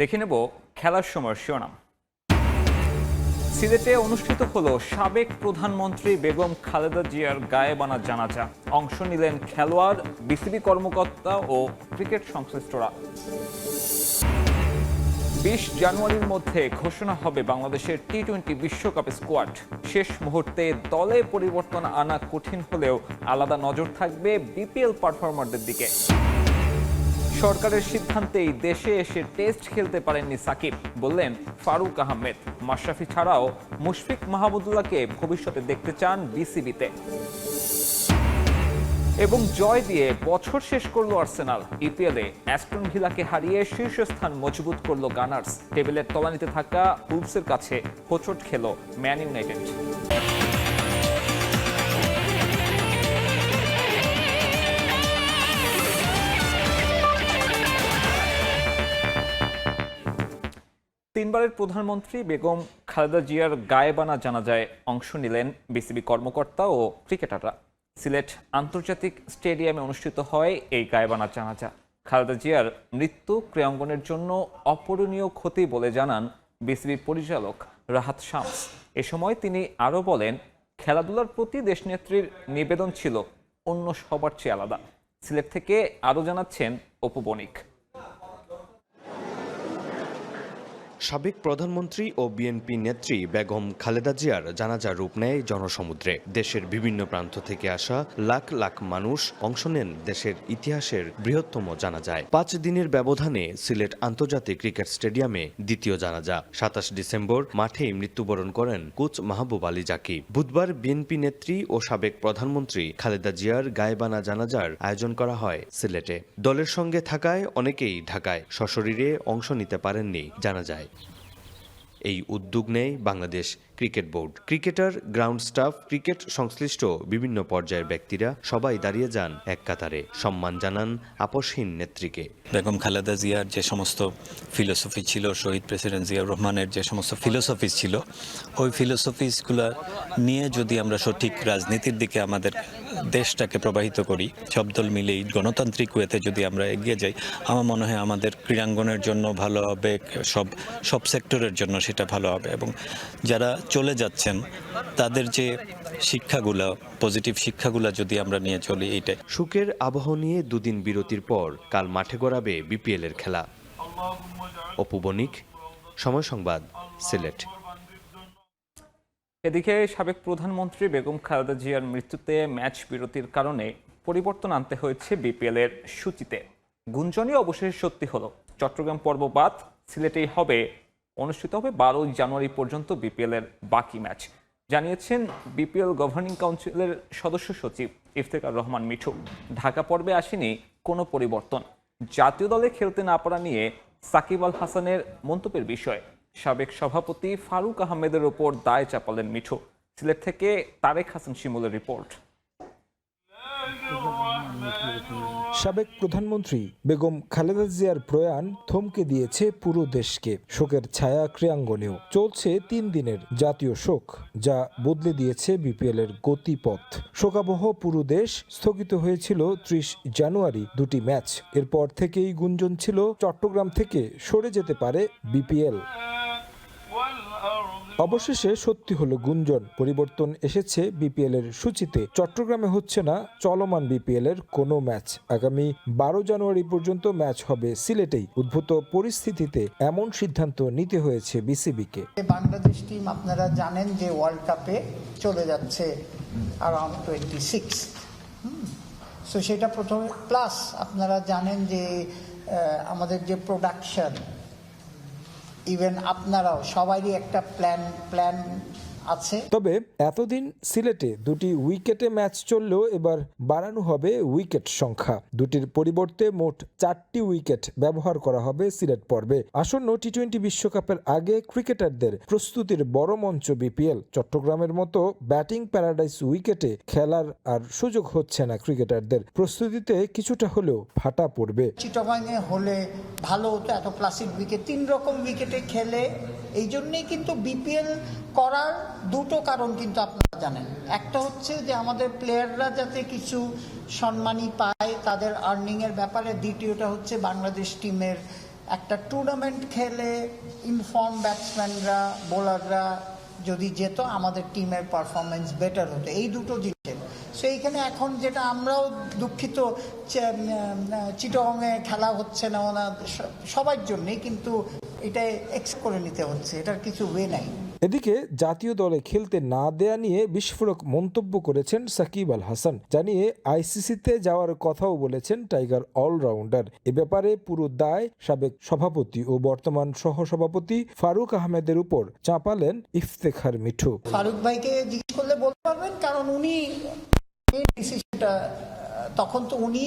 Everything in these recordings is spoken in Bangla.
দেখে নেব খেলার সময় শিরোনাম। সিলেটে অনুষ্ঠিত হলো সাবেক প্রধানমন্ত্রী বেগম খালেদা জিয়ার গায়েবানা জানাজা। অংশ নিলেন খেলোয়াড়, বিসিবি কর্মকর্তা ও ক্রিকেট সংশ্লিষ্টরা। 20 জানুয়ারির মধ্যে ঘোষণা হবে বাংলাদেশের টি-20 বিশ্বকাপের স্কোয়াড। শেষ মুহূর্তে দলে পরিবর্তন আনা কঠিন হলেও আলাদা নজর থাকবে বিপিএল পারফর্মারদের দিকে। সরকারের সিদ্ধান্তেই দেশে এসে টেস্ট খেলতে পারেননি সাকিব, বললেন ফারুক আহমেদ। মাশরাফি ছাড়াও মুশফিক মাহমুদুল্লাহকে ভবিষ্যতে দেখতে চান বিসিবিতে। এবং জয় দিয়ে বছর শেষ করলো আর্সেনাল। ইপিএলে অ্যাস্টন ভিলাকে হারিয়ে শীর্ষস্থান মজবুত করলো গানার্স। টেবিলের তলানিতে থাকা উলভসের কাছে হোঁচট খেল ম্যান ইউনাইটেড। তিনবারের প্রধানমন্ত্রী বেগম খালেদা জিয়ার গায়েবানা জানাজায় অংশ নিলেন বিসিবি কর্মকর্তা ও ক্রিকেটাররা। সিলেট আন্তর্জাতিক স্টেডিয়ামে অনুষ্ঠিত হয় এই গায়েবানা জানাজা। খালেদা জিয়ার মৃত্যু ক্রীড়াঙ্গনের জন্য অপূরণীয় ক্ষতি বলে জানান বিসিবি পরিচালক রাহাত শামস। এ সময় তিনি আরও বলেন, খেলাধুলার প্রতি দেশনেত্রীর নিবেদন ছিল অন্য সবার চেয়ে আলাদা। সিলেট থেকে আরও জানাচ্ছেন অপু বণিক। সাবেক প্রধানমন্ত্রী ও বিএনপি নেত্রী বেগম খালেদা জিয়ার জানাজা রূপ নেয় জনসমুদ্রে। দেশের বিভিন্ন প্রান্ত থেকে আসা লাখ লাখ মানুষ অংশ নেন দেশের ইতিহাসের বৃহত্তম জানাজায়। 5 দিনের ব্যবধানে সিলেট আন্তর্জাতিক ক্রিকেট স্টেডিয়ামে দ্বিতীয় জানাজা। 27 ডিসেম্বর মাঠেই মৃত্যুবরণ করেন কোচ মাহবুব আলী জাকি। বুধবার বিএনপি নেত্রী ও সাবেক প্রধানমন্ত্রী খালেদা জিয়ার গায়েবানা জানাজার আয়োজন করা হয় সিলেটে। দলের সঙ্গে থাকায় অনেকেই ঢাকায় সশরীরে অংশ নিতে পারেননি জানাজায়। এই উদ্যোগ নেয় Bangladesh cricket board. Cricketer, ground staff, cricket সংশ্লিষ্ট বিভিন্ন পর্যায়ের ব্যক্তিরা সবাই দাঁড়িয়ে যান এক কাতারে, সম্মান জানান আপসহীন নেত্রীকে। বেগম খালেদা জিয়ার যে সমস্ত ফিলোসফি ছিল, শহীদ প্রেসিডেন্ট জিয়াউর রহমানের যে সমস্ত ফিলোসফিস ছিল, ওই ফিলোসফিসগুলো নিয়ে যদি আমরা সঠিক রাজনীতির দিকে আমাদের দেশটাকে প্রবাহিত করি, সব দল মিলেই গণতান্ত্রিক ওয়েতে যদি আমরা এগিয়ে যাই, আমার মনে হয় আমাদের ক্রীড়াঙ্গনের জন্য ভালো হবে, সব সেক্টরের জন্য সেটা ভালো হবে। এবং যারা চলে যাচ্ছেন তাদের যে শিক্ষাগুলো, পজিটিভ শিক্ষাগুলো যদি আমরা নিয়ে চলি, এইটাই। শোকের আবহ নিয়ে দুদিন বিরতির পর কাল মাঠে গড়াবে বিপিএল এর খেলা। অপু বণিক, সময় সংবাদ, সিলেট। এদিকে সাবেক প্রধানমন্ত্রী বেগম খালেদা জিয়ার মৃত্যুতে ম্যাচ বিরতির কারণে পরিবর্তন আনতে হয়েছে বিপিএল এর সূচিতে। গুঞ্জনই অবশেষে সত্যি হলো। চট্টগ্রাম পর্ব বাদ সিলেটেই অনুষ্ঠিত হবে 12 জানুয়ারি পর্যন্ত বিপিএল এর বাকি ম্যাচ, জানিয়েছেন বিপিএল গভর্নিং কাউন্সিলের সদস্য সচিব ইফতেখার রহমান মিঠু। ঢাকা পর্বে আসেনি কোনো পরিবর্তন। জাতীয় দলে খেলতে না পারা নিয়ে সাকিব আল হাসানের মন্তব্যের বিষয়ে সাবেক সভাপতি ফারুক আহমেদের ওপর দায় চাপালেন মিঠু। সিলেট থেকে তারেক হাসান শিমুলের রিপোর্ট। সাবেক প্রধানমন্ত্রী বেগম খালেদা জিয়ার প্রয়াণ থমকে দিয়েছে পুরো দেশকে। শোকের ছায়া ক্রীড়াঙ্গনেও চলছে 3 দিনের জাতীয় শোক, যা বদলে দিয়েছে বিপিএল এর গতিপথ। শোকাবহ পুরো দেশ। স্থগিত হয়েছিল 30 জানুয়ারি 2টি ম্যাচ। এরপর থেকেই গুঞ্জন ছিল চট্টগ্রাম থেকে সরে যেতে পারে বিপিএল। অবশেষে সত্যি হলো গুঞ্জন। পরিবর্তন এসেছে বিপিএল এর সূচিতে। চট্টগ্রামে হচ্ছে না চলমান বিপিএল এর কোনো ম্যাচ। আগামী 12 জানুয়ারি পর্যন্ত ম্যাচ হবে সিলেটেই। উদ্ভূত পরিস্থিতিতে এমন সিদ্ধান্ত নিতে হয়েছে বিসিবিকে। বাংলাদেশ টিম আপনারা জানেন যে ওয়ার্ল্ড কাপে চলে যাচ্ছে অ্যারাউন্ড 26। সো সেটা প্রথমে, প্লাস আপনারা জানেন যে আমাদের যে প্রোডাকশন, ইভেন আপনারাও সবারই একটা প্ল্যান আছে। তবে এতদিন সিলেটে 2টি উইকেটে ম্যাচ চললেও এবার বাড়ানো হবে উইকেট সংখ্যা। 2টির পরিবর্তে মোট 4টি উইকেট ব্যবহার করা হবে সিলেট পর্বে। আসন্ন টি-20 বিশ্বকাপের আগে ক্রিকেটারদের প্রস্তুতির বড় মঞ্চ বিপিএল। চট্টগ্রামের মতো ব্যাটিং প্যারাডাইস উইকেটে খেলার আর সুযোগ হচ্ছে না ক্রিকেটারদের। প্রস্তুতিতে কিছুটা হলেও ফাটা পড়বে। চিটাগাংয়ে হলে ভালো হতো, এত ক্লাসিক উইকেট, 3 রকম উইকেটে খেলে। এই জন্যই কিন্তু বিপিএল করার 2টো কারণ কিন্তু আপনারা জানেন। একটা হচ্ছে যে আমাদের প্লেয়াররা যাতে কিছু সম্মানী পায় তাদের আর্নিং এর ব্যাপারে। দ্বিতীয়টা হচ্ছে বাংলাদেশ টিমের একটা টুর্নামেন্ট খেলে ইনফর্ম ব্যাটসম্যানরা বোলাররা যদি যেত আমাদের টিমের পারফরমেন্স বেটার হতো, এই দুটো জিনিসের। সো এইখানে এখন যেটা আমরাও দুঃখিত, চিটগংয়ে খেলা হচ্ছে না সবার জন্যই, কিন্তু এটা এক্স করে নিতে হচ্ছে, এটার কিছু ওয়ে নাই। এদিকে জাতীয় দলে খেলতে না দেয়া নিয়ে বিস্ফোরক মন্তব্য করেছেন সাকিব আল হাসান, জানিয়ে আইসিসিতে যাওয়ার কথাও বলেছেন টাইগার অলরাউন্ডার। এ ব্যাপারে পুরো দায় সাবেক সভাপতি ও বর্তমান সহসভাপতি ফারুক আহমেদের উপর চাপালেন ইফতেখার মিঠু। ফারুক ভাইকে জিজ্ঞেস করলে বলতে পারবেন, কারণ উনি এই ডিসিশনটা, তখন তো উনি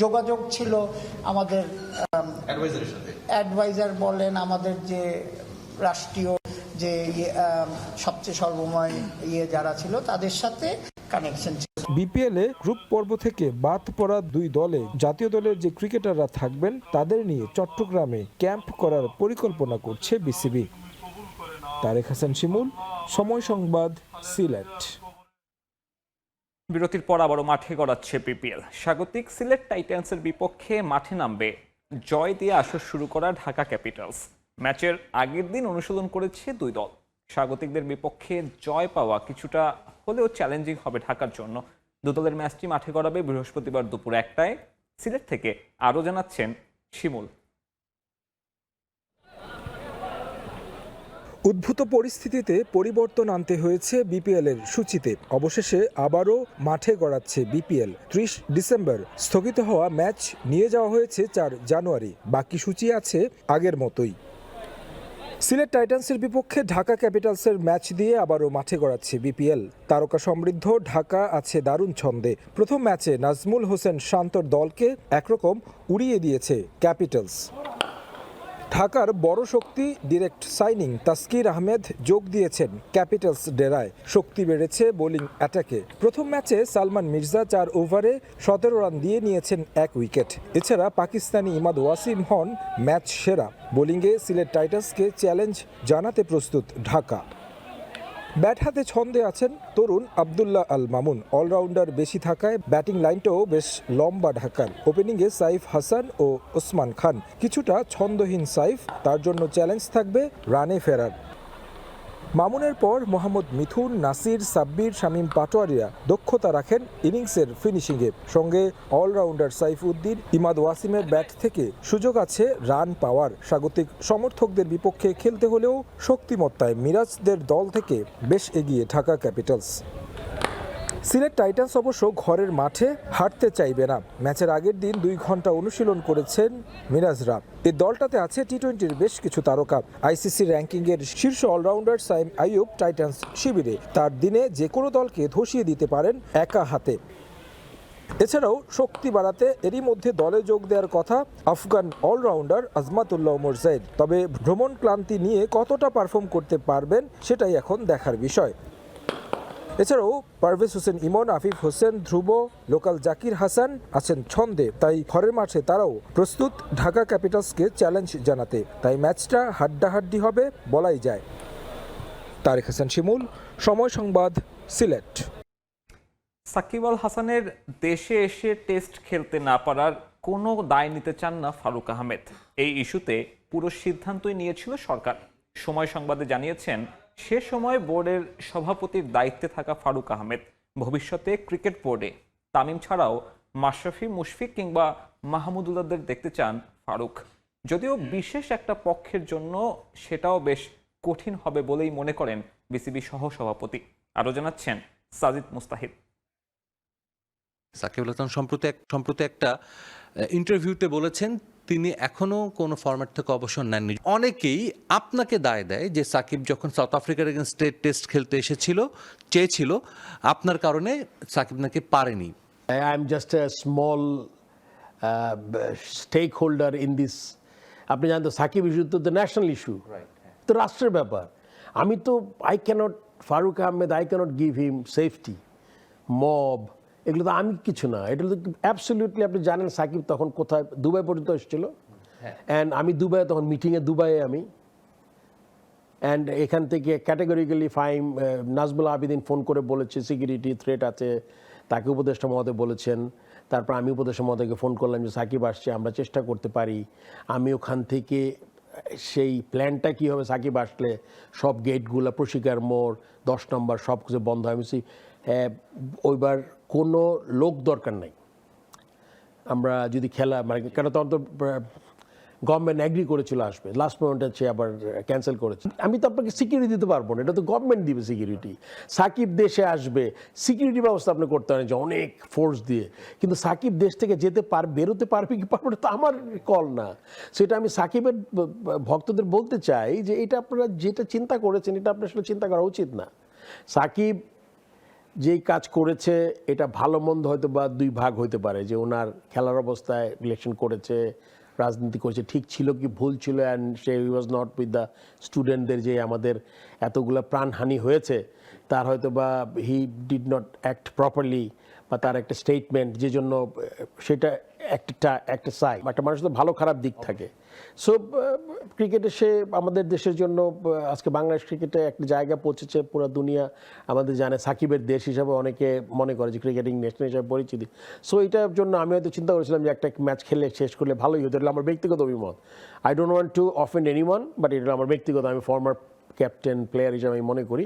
যোগাযোগ ছিল আমাদের অ্যাডভাইজার বলেন, আমাদের যে রাষ্ট্রীয় যে সবচেয়ে সর্বময় যারা ছিল তাদের সাথে কানেকশন ছিল। বিপিএল এ গ্রুপ পর্ব থেকে বাদ পড়া দুই দলে জাতীয় দলের যে ক্রিকেটাররা থাকবেন তাদের নিয়ে চট্টগ্রামে ক্যাম্প করার পরিকল্পনা করছে বিসিবি। তারেক হাসান শিমুল, সময় সংবাদ, সিলেট। বিরতির পর আবারও মাঠে গড়াচ্ছে বিপিএল। স্বাগতিক সিলেট টাইটান্সের বিপক্ষে মাঠে নামবে জয় দিয়ে আসর শুরু করা ঢাকা ক্যাপিটালস। ম্যাচের আগের দিন অনুশীলন করেছে দুই দল। স্বাগতিকদের বিপক্ষে জয় পাওয়া কিছুটা হলেও চ্যালেঞ্জিং হবে ঢাকার জন্য। দু দলের ম্যাচটি মাঠে গড়াবে বৃহস্পতিবার দুপুর 1টায়। সিলেট থেকে আরও জানাচ্ছেন শিমুল। উদ্ভূত পরিস্থিতিতে পরিবর্তন আনতে হয়েছে বিপিএল এর সূচিতে। অবশেষে আবারও মাঠে গড়াচ্ছে বিপিএল। 30 ডিসেম্বর স্থগিত হওয়া ম্যাচ নিয়ে যাওয়া হয়েছে 4 জানুয়ারি। বাকি সূচি আছে আগের মতোই। সিলেট টাইটান্সের বিপক্ষে ঢাকা ক্যাপিটালসের ম্যাচ দিয়ে আবারও মাঠে গড়াচ্ছে বিপিএল। তারকা সমৃদ্ধ ঢাকা আছে দারুণ ছন্দে। প্রথম ম্যাচে নাজমুল হোসেন শান্তর দলকে একরকম উড়িয়ে দিয়েছে ক্যাপিটালস। ঢাকার বড় শক্তি ডিরেক্ট সাইনিং তাসকির আহমেদ যোগ দিয়েছেন ক্যাপিটালস ডেরায়। শক্তি বেড়েছে বোলিং অ্যাটাকে। প্রথম ম্যাচে সালমান মির্জা 4 ওভারে 17 রান দিয়ে নিয়েছেন 1 উইকেট। এছাড়া পাকিস্তানি ইমাদ ওয়াসিম হন ম্যাচ সেরা। বোলিংয়ে সিলেট টাইটান্সকে চ্যালেঞ্জ জানাতে প্রস্তুত ঢাকা। ব্যাট হাতে ছন্দে আছেন তরুণ আব্দুল্লাহ আল মামুন। অলরাউন্ডার বেশি থাকায় ব্যাটিং লাইনটাও বেশ লম্বা ঢাকার। ওপেনিংয়ে সাইফ হাসান ও ওসমান খান। কিছুটা ছন্দহীন সাইফ, তার জন্য চ্যালেঞ্জ থাকবে রানে ফেরার। মামুনের পর মোহাম্মদ মিথুন, নাসির, সাব্বির, শামীম পাটোয়ারিরা দক্ষতা রাখেন ইনিংসের ফিনিশিংয়ে। সঙ্গে অলরাউন্ডার সাইফউদ্দিন, ইমাদ ওয়াসিমের ব্যাট থেকে সুযোগ আছে রান পাওয়ার। স্বাগতিক সমর্থকদের বিপক্ষে খেলতে হলেও শক্তিমত্তায় মিরাজদের দল থেকে বেশ এগিয়ে ঢাকা ক্যাপিটালস। সিলেট টাইটান্স অবশ্য ঘরের মাঠে হারতে চাইবে না। ম্যাচের আগের দিন 2 ঘন্টা অনুশীলন করেছেন মিরাজরা। এই দলটাতে আছে টি-20-র বেশ কিছু তারকা। আইসিসি র্যাঙ্কিংয়ের শীর্ষ অলরাউন্ডার সাইম আইয়ুব টাইটান্স শিবিরে। তার দিনে যে কোনো দলকে ধসিয়ে দিতে পারেন একা হাতে। এছাড়াও শক্তি বাড়াতে এরই মধ্যে দলে যোগ দেওয়ার কথা আফগান অলরাউন্ডার আজমাতুল্লাহ ওমর জায়েদ। তবে ভ্রমণ ক্লান্তি নিয়ে কতটা পারফর্ম করতে পারবেন সেটাই এখন দেখার বিষয়। এছাড়াও পারভেজ হোসেন ইমন, আফিফ হোসেন, ধ্রুব, লোকাল জাকির হাসান আছেন ছন্দে। তাই ঘরের মাঠে তারাও প্রস্তুত ঢাকা ক্যাপিটালসকে চ্যালেঞ্জ জানাতে। তাই ম্যাচটা হাড্ডাহাড্ডি হবে বলাই যায়। তারেক হাসান শিমুল, সময় সংবাদ, সিলেট। সাকিব আল হাসানের দেশে এসে টেস্ট খেলতে না পারার কোনো দায় নিতে চান না ফারুক আহমেদ। এই ইস্যুতে পুরো সিদ্ধান্তই নিয়েছিল সরকার। সময় সংবাদে জানিয়েছেন, সে সময় বোর্ডের সভাপতির দায়িত্বে থাকা ফারুক আহমেদ ভবিষ্যতে ক্রিকেট বোর্ডে তামিম ছাড়াও মাশরাফি, মুশফিক কিংবা মাহমুদুল্লাহদের দেখতে চান ফারুক। যদিও বিশেষ একটা পক্ষের জন্য সেটাও বেশ কঠিন হবে বলেই মনে করেন বিসিবি সহসভাপতি। আরও জানাচ্ছেন সাজিদ মুস্তাহিদ। সাকিব আল হাসান সম্প্রতি একটা ইন্টারভিউতে বলেছেন তিনি এখনো কোনো ফরম্যাট থেকে অবসর নেননি। অনেকেই আপনাকে দায় দেয় যে সাকিব যখন সাউথ আফ্রিকার এগেইনস্টে টেস্ট খেলতে চেয়েছিল আপনার কারণে সাকিব নাকি পারেনি। I am just a small stakeholder in this. আপনি জানেন তো সাকিব ইস্যু তো ন্যাশনাল ইস্যু, তো রাষ্ট্রের ব্যাপার। আমি তো Faruk Ahmed I can't give him safety, mob, এগুলো তো আমি কিছু না। এটা তো অ্যাবসলিউটলি আপনি জানেন সাকিব তখন কোথায়, দুবাই পর্যন্ত এসেছিল। অ্যান্ড আমি দুবাইয়ে তখন মিটিংয়ে দুবাইয়ে আমি, অ্যান্ড এখান থেকে ক্যাটেগরিক্যালি নাজমুল আবিদিন ফোন করে বলেছে সিকিউরিটি থ্রেট আছে, তাকে উপদেষ্টা মহোদয় বলেছেন। তারপর আমি উপদেষ্টা মহোদয়কে ফোন করলাম যে সাকিব আসছে, আমরা চেষ্টা করতে পারি। আমি ওখান থেকে সেই প্ল্যানটা কী হবে, সাকিব আসলে সব গেটগুলো, প্রশিকার মোড়, 10 নম্বর সব কিছু বন্ধ হয়। আমি ওইবার কোনো লোক দরকার নাই, আমরা যদি খেলা মানে কেন তখন তো গভর্নমেন্ট অ্যাগ্রি করেছিল আসবে, লাস্ট মোমেন্টে সে আবার ক্যান্সেল করেছে। আমি তো আপনাকে সিকিউরিটি দিতে পারবো না, এটা তো গভর্নমেন্ট দিবে সিকিউরিটি। সাকিব দেশে আসবে, সিকিউরিটি ব্যবস্থা আপনি করতে পারেন যে অনেক ফোর্স দিয়ে, কিন্তু সাকিব দেশ থেকে যেতে বেরোতে পারবে কি পারবে না তো আমার কল না। সেটা আমি সাকিবের ভক্তদের বলতে চাই যে এটা আপনারা যেটা চিন্তা করেছেন এটা আপনার আসলে চিন্তা করা উচিত না। সাকিব যেই কাজ করেছে এটা ভালো মন্দ হয়তো বা দুই ভাগ হইতে পারে, যে ওনার খেলার অবস্থায় ইলেকশন করেছে, রাজনীতি করেছে, ঠিক ছিল কি ভুল ছিল, and say was not with the স্টুডেন্টদের যে আমাদের এতগুলো প্রাণহানি হয়েছে, তার হয়তো বা he did not act properly, বা তার একটা স্টেটমেন্ট যে জন্য সেটা একটা সাই, একটা মানুষের তো ভালো খারাপ দিক থাকে। সো ক্রিকেটে সে আমাদের দেশের জন্য আজকে বাংলাদেশ ক্রিকেটে একটা জায়গা পৌঁছেছে, পুরো দুনিয়া আমাদের জানে, সাকিবের দেশ হিসাবে অনেকে মনে করে যে ক্রিকেটিং নেশন হিসাবে পরিচিতি। সো এটার জন্য আমি হয়তো চিন্তা করেছিলাম যে একটা ম্যাচ খেলে শেষ করলে ভালোই হতো, এটা আমার ব্যক্তিগত অভিমত। I don't want to offend anyone, but এটা আমার ব্যক্তিগত, আমি ফর্মার ক্যাপ্টেন প্লেয়ার হিসেবে আমি মনে করি।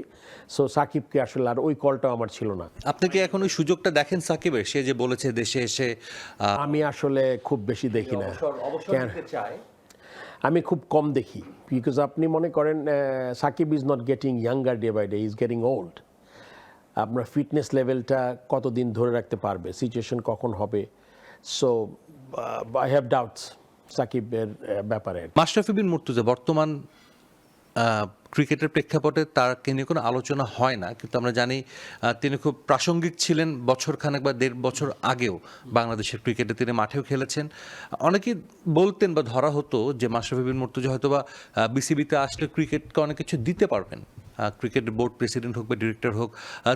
সো সাকিবকে আসলে আর ওই কলটাও আমার ছিল না। আপনি কি এখন ওই সুযোগটা দেখেন সাকিবের, সে যে বলেছে দেশে এসে আমি আসলে খুব বেশি দেখি না, আমি খুব কম দেখি, বিকজ আপনি মনে করেন Shakib is not getting younger day by day, is getting old. আপনার ফিটনেস লেভেলটা কতদিন ধরে রাখতে পারবে, সিচুয়েশন কখন হবে। সো আই হ্যাভ ডাউটস সাকিবের ব্যাপারে। মাশরাফি বিন মুর্তজা বর্তমান ক্রিকেটের প্রেক্ষাপটে তাকে নিয়ে কোনো আলোচনা হয় না, কিন্তু আমরা জানি তিনি খুব প্রাসঙ্গিক ছিলেন বছরখানেক বা 1.5 বছর আগেও বাংলাদেশের ক্রিকেটে তিনি মাঠেও খেলেছেন। অনেকেই বলতেন বা ধরা হতো যে মাশরাফি বিন মুর্তজা হয়তো বা বিসিবিতে আসলে ক্রিকেটকে অনেক কিছু দিতে পারবেন, ক্রিকেট বোর্ড প্রেসিডেন্ট হোক বা ডিরেক্টর হোক,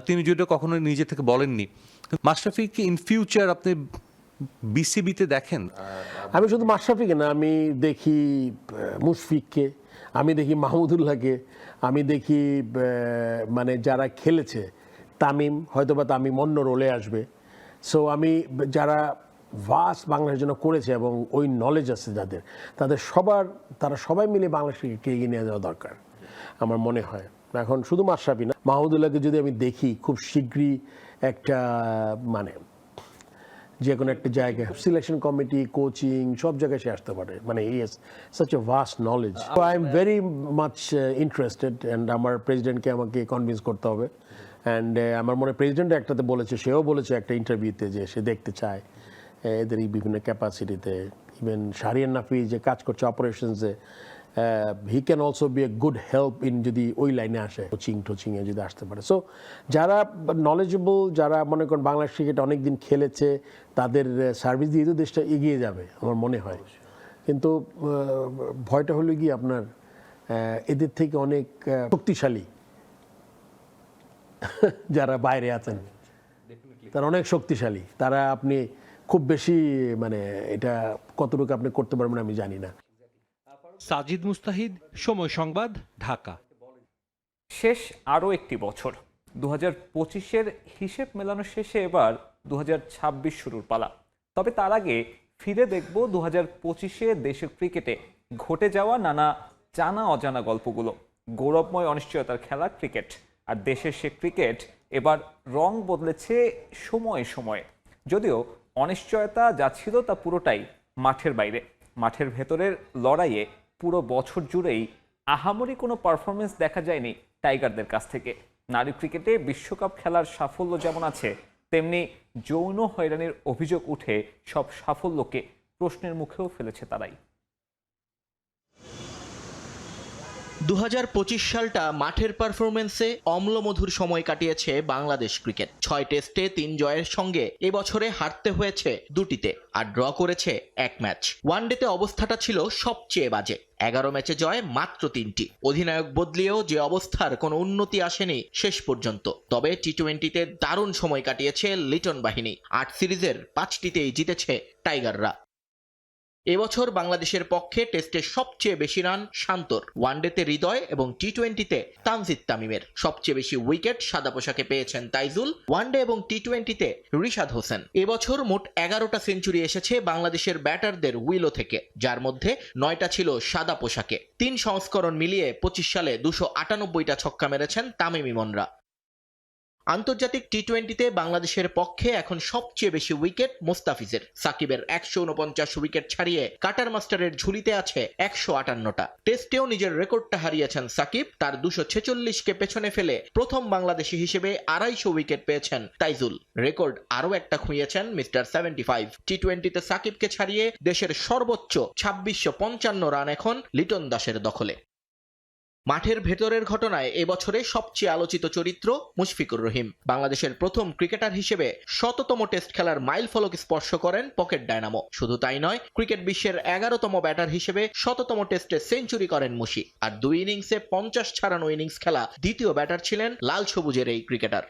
তিনি যেটা কখনো নিজে থেকে বলেননি। মাশরাফিকে ইন ফিউচার আপনি বিসিবিতে দেখেন? আমি শুধু মাশরাফিকে না, আমি দেখি মুশফিককে, আমি দেখি মাহমুদুল্লাহকে, আমি দেখি মানে যারা খেলেছে, তামিম, হয়তো বা তামিম অন্য রোলে আসবে। সো আমি যারা ভাস্ট বাংলাদেশের জন্য করেছে এবং ওই নলেজ আছে যাদের, তারা সবাই মিলে বাংলাদেশকে এগিয়ে নিয়ে যাওয়া দরকার আমার মনে হয়। এখন শুধু মাশরাফি না, মাহমুদুল্লাহকে যদি আমি দেখি খুব শীঘ্রই একটা মানে যে কোনো একটা জায়গায় সিলেকশন কমিটি, কোচিং, সব জায়গায় সে আসতে পারে, মানে yes such a vast knowledge. I am very much interested, and আমার প্রেসিডেন্টকে আমাকে কনভিন্স করতে হবে। অ্যান্ড আমার মনে প্রেসিডেন্ট একটাতে বলেছে, সেও বলেছে একটা ইন্টারভিউতে যে সে দেখতে চায় এদের এই বিভিন্ন ক্যাপাসিটিতে। ইভেন শাহরিয়ার নাফি যে কাজ করছে অপারেশনসে, he can also be a good help in, যদি ওই লাইনে আসে, টোচিংয়ে যদি আসতে পারে। সো যারা নলেজেবল, যারা মনে করেন বাংলাদেশ ক্রিকেট অনেকদিন খেলেছে, তাদের সার্ভিস দিয়ে তো দেশটা এগিয়ে যাবে আমার মনে হয়। কিন্তু ভয়টা হলো গিয়ে আপনার এদের থেকে অনেক শক্তিশালী যারা বাইরে আছেন, তারা অনেক শক্তিশালী, তারা আপনি খুব বেশি মানে এটা কতটুকু আপনি করতে পারবেন আমি জানি না। সাজিদ মুস্তাহিদ, সময় সংবাদ, ঢাকা। শেষ আরও একটি বছর, 2025-এর হিসেব মেলানো শেষে এবার 2026 শুরুর পালা। তবে তার আগে ফিরে দেখব 2025-এ দেশের ক্রিকেটে ঘটে যাওয়া নানা জানা অজানা গল্পগুলো। গৌরবময় অনিশ্চয়তার খেলা ক্রিকেট, আর দেশের সে ক্রিকেট এবার রং বদলেছে সময়ে সময়ে। যদিও অনিশ্চয়তা যা ছিল তা পুরোটাই মাঠের বাইরে। মাঠের ভেতরের লড়াইয়ে পুরো বছর জুড়েই আহামরি কোনো পারফরমেন্স দেখা যায়নি টাইগারদের কাছ থেকে। নারী ক্রিকেটে বিশ্বকাপ খেলার সাফল্য যেমন আছে, তেমনি যৌন হয়রানির অভিযোগ উঠে সব সাফল্যকে প্রশ্নের মুখেও ফেলেছে তারাই। 2025 সালটা মাঠের পারফরমেন্সে অম্লমধুর সময় কাটিয়েছে বাংলাদেশ ক্রিকেট। 6 টেস্টে 3 জয়ের সঙ্গে এবছরে হারতে হয়েছে 2টিতে, আর ড্র করেছে 1 ম্যাচ। ওয়ানডেতে অবস্থাটা ছিল সবচেয়ে বাজে, 11 ম্যাচে জয় মাত্র 3টি। অধিনায়ক বদলিয়েও যে অবস্থার কোনো উন্নতি আসেনি শেষ পর্যন্ত। তবে টি-20তে দারুণ সময় কাটিয়েছে লিটন বাহিনী। 8 সিরিজের 5টিতেই জিতেছে টাইগাররা। এবছর বাংলাদেশের পক্ষে টেস্টে সবচেয়ে বেশি রান শান্তর, ওয়ানডেতে হৃদয় এবং টি-20তে তানজিদ তামিমের। সবচেয়ে বেশি উইকেট সাদা পোশাকে পেয়েছেন তাইজুল, ওয়ানডে এবং টি-20তে রিশাদ হোসেন। এবছর মোট 11টা সেঞ্চুরি এসেছে বাংলাদেশের ব্যাটারদের উইলো থেকে, যার মধ্যে 9টা ছিল সাদা পোশাকে। 3 সংস্করণ মিলিয়ে 25 সালে 298টা ছক্কা মেরেছেন তামিম ইমনরা। আন্তর্জাতিক টি-20তে বাংলাদেশের পক্ষে এখন সবচেয়ে বেশি উইকেট মোস্তাফিজের। সাকিবের 149 উইকেট ছাড়িয়ে কাটার মাস্টারের ঝুলিতে আছে 158টা। টেস্টেও নিজের রেকর্ডটা হারিয়েছেন সাকিব, তার 246কে পেছনে ফেলে প্রথম বাংলাদেশি হিসেবে 250 উইকেট পেয়েছেন তাইজুল। রেকর্ড আরও একটা খুঁয়েছেন মিস্টার 75। টি-20তে সাকিবকে ছাড়িয়ে দেশের সর্বোচ্চ 2655 রান এখন লিটন দাসের দখলে। মাঠের ভেতরের ঘটনায় এবছরে সবচেয়ে আলোচিত চরিত্র মুশফিকুর রহিম। বাংলাদেশের প্রথম ক্রিকেটার হিসেবে 100তম টেস্ট খেলার মাইলফলক স্পর্শ করেন পকেট ডায়নামো। শুধু তাই নয়, ক্রিকেট বিশ্বের 11তম ব্যাটার হিসেবে 100তম টেস্টে সেঞ্চুরি করেন মুশি। আর 2 ইনিংসে 50 ছাড়ানো ইনিংস খেলা দ্বিতীয় ব্যাটার ছিলেন লাল সবুজের এই ক্রিকেটার।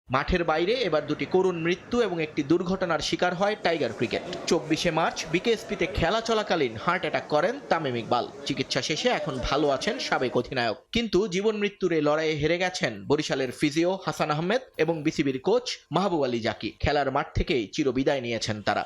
মাঠের বাইরে এবার 2টি করুণ মৃত্যু এবং একটি দুর্ঘটনার শিকার হয় টাইগার ক্রিকেট। 24শে মার্চ বিকেএসপিতে খেলা চলাকালীন হার্ট অ্যাটাক করেন তামিম ইকবাল। চিকিৎসা শেষে এখন ভালো আছেন সাবেক অধিনায়ক, কিন্তু জীবন মৃত্যুর এই লড়াইয়ে হেরে গেছেন বরিশালের ফিজিও হাসান আহমেদ এবং বিসিবির কোচ মাহবুব আলী জাকি। খেলার মাঠ থেকেই চিরবিদায় নিয়েছেন তারা।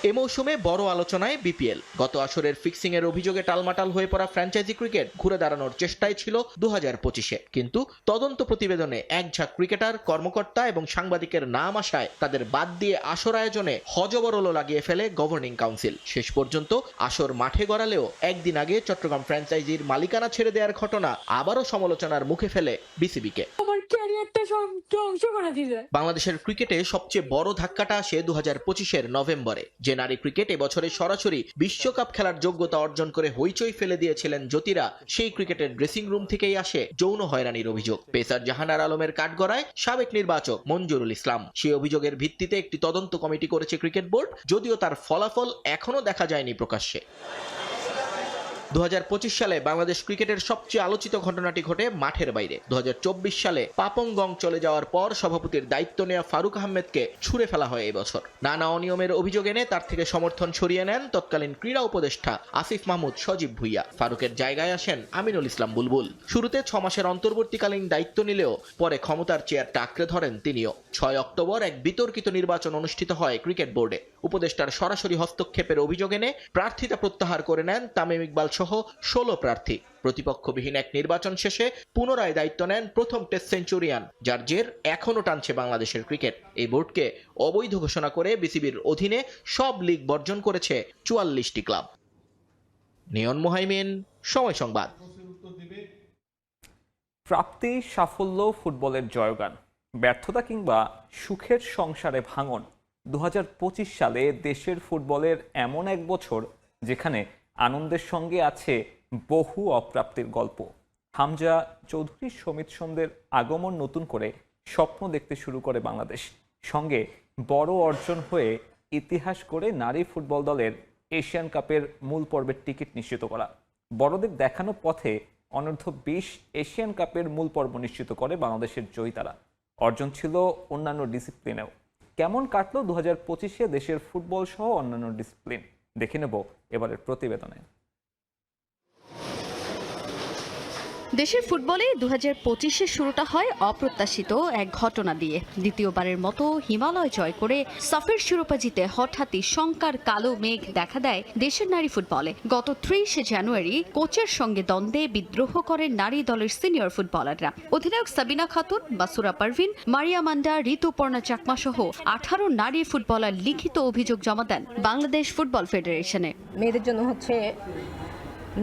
এ মৌসুমে বড় আলোচনায় বিপিএল। গত আসরের ফিক্সিং এর অভিযোগে টালমাটাল হয়ে পড়া ফ্র্যাঞ্চাইজি ক্রিকেট ঘুরে দাঁড়ানোর চেষ্টায় ছিল 2025-এ, কিন্তু তদন্ত প্রতিবেদনে একঝাঁক ক্রিকেটার, কর্মকর্তা এবং সাংবাদিকের নাম আসায় তাদের বাদ দিয়ে আসর আয়োজনে হযবরল লাগিয়ে ফেলে গভর্নিং কাউন্সিল। শেষ পর্যন্ত আসর মাঠে গড়ালেও একদিন আগে চট্টগ্রাম ফ্র্যাঞ্চাইজির মালিকানা ছেড়ে দেওয়ার ঘটনা আবারও সমালোচনার মুখে ফেলে বিসিবিকে। বাংলাদেশের ক্রিকেটে সবচেয়ে বড় ধাক্কাটা আসে 2025-এর নভেম্বরে। যে নারী ক্রিকেট এবছরে সরাসরি বিশ্বকাপ খেলার যোগ্যতা অর্জন করে হইচই ফেলে দিয়েছিলেন জ্যোতিরা, সেই ক্রিকেটের ড্রেসিং রুম থেকেই আসে যৌন হয়রানির অভিযোগ। পেসার জাহানার আলমের কাঠগড়ায় সাবেক নির্বাচক মঞ্জুরুল ইসলাম। সেই অভিযোগের ভিত্তিতে একটি তদন্ত কমিটি করেছে ক্রিকেট বোর্ড, যদিও তার ফলাফল এখনো দেখা যায়নি প্রকাশ্যে। 2025 সালে বাংলাদেশ ক্রিকেটের সবচেয়ে আলোচিত ঘটনাটি ঘটে মাঠের বাইরে। 2024 সালে পাপং গং চলে যাওয়ার পর সভাপতির দায়িত্ব নেওয়া ফারুক আহমেদকে ছুড়ে ফেলা হয় এই বছর। নানা অনিয়মের অভিযোগ এনে তার থেকে সমর্থন সরিয়ে নেন তৎকালীন ক্রীড়া উপদেষ্টা আসিফ মাহমুদ সজীব ভুইয়া। ফারুকের জায়গায় আসেন আমিনুল ইসলাম বুলবুল। শুরুতে 6 মাসের অন্তর্বর্তীকালীন দায়িত্ব নিলেও পরে ক্ষমতার চেয়ারটা আঁকড়ে ধরেন তিনিও। 6 অক্টোবর এক বিতর্কিত নির্বাচন অনুষ্ঠিত হয় ক্রিকেট বোর্ডে। উপদেষ্টার সরাসরি হস্তক্ষেপের অভিযোগ এনে প্রার্থিতা প্রত্যাহার করে নেন তামিম ইকবাল সহ 16 প্রার্থী। প্রতিপক্ষবিহীন এক নির্বাচন শেষে পুনরায় দায়িত্ব নেন প্রথম টেস্ট সেঞ্চুরিয়ান, যার জের এখনো টানছে বাংলাদেশের ক্রিকেট। এই বোর্ডকে অবৈধ ঘোষণা করে বিসিবির অধীনে সব লিগ বর্জন করেছে 44টি ক্লাব। নিয়ন মোহাইমিন, সময় সংবাদ। প্রাপ্তি, সাফল্য, ফুটবলের জয়গান, ব্যর্থতা কিংবা সুখের সংসারে ভাঙন। 2025 সালে দেশের ফুটবলের এমন এক বছর যেখানে আনন্দের সঙ্গে আছে বহু অপ্রাপ্তির গল্প। হামজা চৌধুরী, সমিত সন্দের আগমন নতুন করে স্বপ্ন দেখতে শুরু করে বাংলাদেশ। সঙ্গে বড় অর্জন হয়ে ইতিহাস করে নারী ফুটবল দলের এশিয়ান কাপের মূল পর্বের টিকিট নিশ্চিত করা। বড়দের দেখানো পথে অনূর্ধ্ব 20 এশিয়ান কাপের মূল পর্ব নিশ্চিত করে বাংলাদেশের জয়িতারা। অর্জন ছিল অন্যান্য ডিসিপ্লিনেও। কেমন কাটলো 2025-এ দেশের ফুটবল সহ অন্যান্য ডিসিপ্লিন, দেখে নেব এবারের প্রতিবেদনে। দেশের ফুটবলে 2025-এর শুরুটা হয় অপ্রত্যাশিত এক ঘটনা দিয়ে। দ্বিতীয়বারের মতো হিমালয় জয় করে সাফের শিরোপা জিতে হঠাৎই শঙ্কার কালো মেঘ দেখা দেয় দেশের নারী ফুটবলে। গত 30 জানুয়ারি কোচের সঙ্গে দ্বন্দ্বে বিদ্রোহ করেন নারী দলের সিনিয়র ফুটবলাররা। অধিনায়ক সাবিনা খাতুন, বাসুরা পারভিন, মারিয়া মান্ডা, ঋতুপর্ণা চাকমা সহ 18 নারী ফুটবলার লিখিত অভিযোগ জমা দেন বাংলাদেশ ফুটবল ফেডারেশনে। মেয়েদের জন্য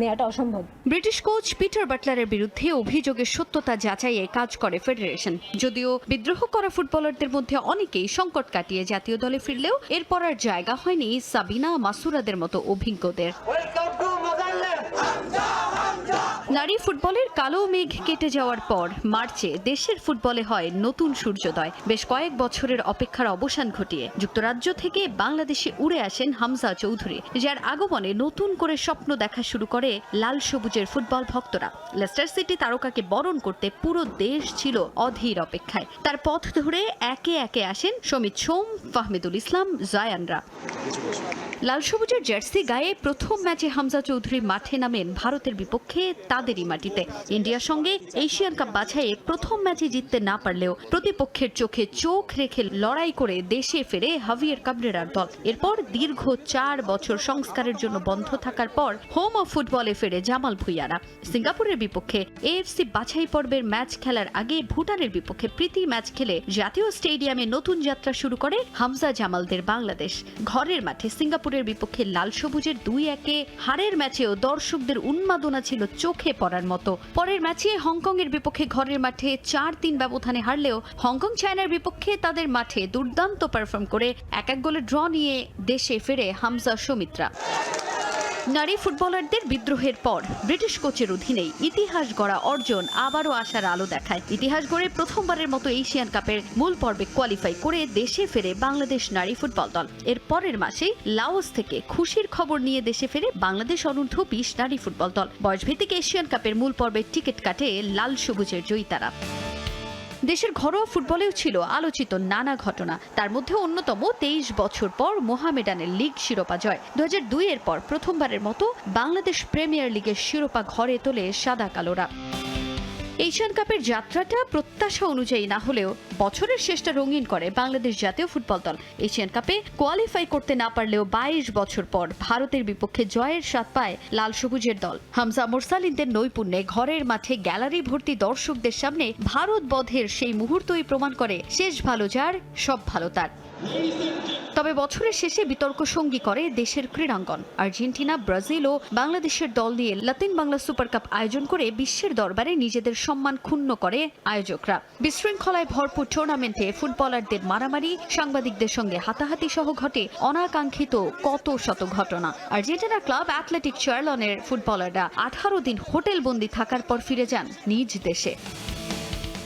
নেওয়াটা অসম্ভব। ব্রিটিশ কোচ পিটার বাটলারের বিরুদ্ধে অভিযোগের সত্যতা যাচাইয়ে কাজ করে ফেডারেশন। যদিও বিদ্রোহ করা ফুটবলারদের মধ্যে অনেকেই সংকট কাটিয়ে জাতীয় দলে ফিরলেও এরপর আর জায়গা হয়নি সাবিনা, মাসুরাদের মতো অভিজ্ঞদের। নারী ফুটবলের কালো মেঘ কেটে যাওয়ার পর মার্চে দেশের ফুটবলে হয় নতুন সূর্যোদয়। বেশ কয়েক বছরের অপেক্ষার অবসান ঘটিয়ে যুক্তরাজ্য থেকে বাংলাদেশে উড়ে আসেন হামজা চৌধুরী, যার আগমনে নতুন করে স্বপ্ন দেখা শুরু করে লাল সবুজের ফুটবল ভক্তরা। লেস্টার সিটি তারকাকে বরণ করতে পুরো দেশ ছিল অধীর অপেক্ষায়। তার পথ ধরে একে একে আসেন সমিত সোম, ফাহমিদুল ইসলাম, জায়ানরা। লাল সবুজের জার্সি গায়ে প্রথম ম্যাচে হামজা চৌধুরী মাঠে নামেন ভারতের বিপক্ষে তাদেরই মাটিতে। ইন্ডিয়ার সঙ্গে এশিয়ান কাপ বাছাইয়ে প্রথম ম্যাচে জিততে না পারলেও প্রতিপক্ষের চোখে চোখ রেখে লড়াই করে দেশে ফেরে হাভিয়ের কাবরেরার দল। এরপর দীর্ঘ 4 বছর সংস্কারের জন্য বন্ধ থাকার পর হোম অফ ফুটবলে ফেরে জামাল ভুঁইয়ারা। সিঙ্গাপুরের বিপক্ষে এএফসি বাছাই পর্বের ম্যাচ খেলার আগে ভুটানের বিপক্ষে প্রীতি ম্যাচ খেলে জাতীয় স্টেডিয়ামে নতুন যাত্রা শুরু করে হামজা জামালদের বাংলাদেশ। ঘরের মাঠে সিঙ্গাপুরের বিপক্ষে লাল সবুজের 2-1 হারের ম্যাচেও দর্শকদের উন্মাদনা ছিল চোখে পড়ার মতো। পরের ম্যাচে হংকংয়ের বিপক্ষে ঘরের মাঠে 4-3 ব্যবধানে হারলেও হংকং চায়নার বিপক্ষে তাদের মাঠে দুর্দান্ত পারফর্ম করে 1-1 গোলে ড্র নিয়ে দেশে ফেরে হামজা সৌমিত্রা। নারী ফুটবলারদের বিদ্রোহের পর ব্রিটিশ কোচের অধীনেই ইতিহাস গড়া অর্জন আবারও আশার আলো দেখায়। ইতিহাস গড়ে প্রথমবারের মতো এশিয়ান কাপের মূল পর্বে কোয়ালিফাই করে দেশে ফেরে বাংলাদেশ নারী ফুটবল দল। এর পরের মাসেই লাওস থেকে খুশির খবর নিয়ে দেশে ফেরে বাংলাদেশ অনূর্ধ্ব 20 নারী ফুটবল দল। বয়সভিত্তিক এশিয়ান কাপের মূল পর্বের টিকিট কাটে লাল সবুজের জয়িতারা। দেশের ঘরোয়া ফুটবলেও ছিল আলোচিত নানা ঘটনা। তার মধ্যে অন্যতম 23 বছর পর মোহামেডানের লিগ শিরোপা জয়। 2002 এর পর প্রথমবারের মতো বাংলাদেশ প্রিমিয়ার লিগের শিরোপা ঘরে তোলে সাদা কালোরা। এশিয়ান কাপের যাত্রাটা প্রত্যাশা অনুযায়ী না হলেও বছরের শেষটা রঙিন করে বাংলাদেশ জাতীয় ফুটবল দল। এশিয়ান কাপে কোয়ালিফাই করতে না পারলেও 22 বছর পর ভারতের বিপক্ষে জয়ের স্বাদ পায় লাল সবুজের দল। হামজা মোরসালিনদের নৈপুণ্যে ঘরের মাঠে গ্যালারি ভর্তি দর্শকদের সামনে ভারত বধের সেই মুহূর্তই প্রমাণ করে শেষ ভালো যার সব ভালো তার। তবে বছরের শেষে বিতর্ক সঙ্গী করে দেশের ক্রীড়াঙ্গন। আর্জেন্টিনা, ব্রাজিল ও বাংলাদেশের দল নিয়ে লাতিন বাংলা সুপার কাপ আয়োজন করে বিশ্বের দরবারে নিজেদের সম্মান ক্ষুণ্ণ করে আয়োজকরা। বিশৃঙ্খলায় ভরপুর টুর্নামেন্টে ফুটবলারদের মারামারি, সাংবাদিকদের সঙ্গে হাতাহাতি সহ ঘটে অনাকাঙ্ক্ষিত কত শত ঘটনা। আর্জেন্টিনার ক্লাব অ্যাথলেটিক চার্লনের ফুটবলাররা 18 দিন হোটেল বন্দী থাকার পর ফিরে যান নিজ দেশে।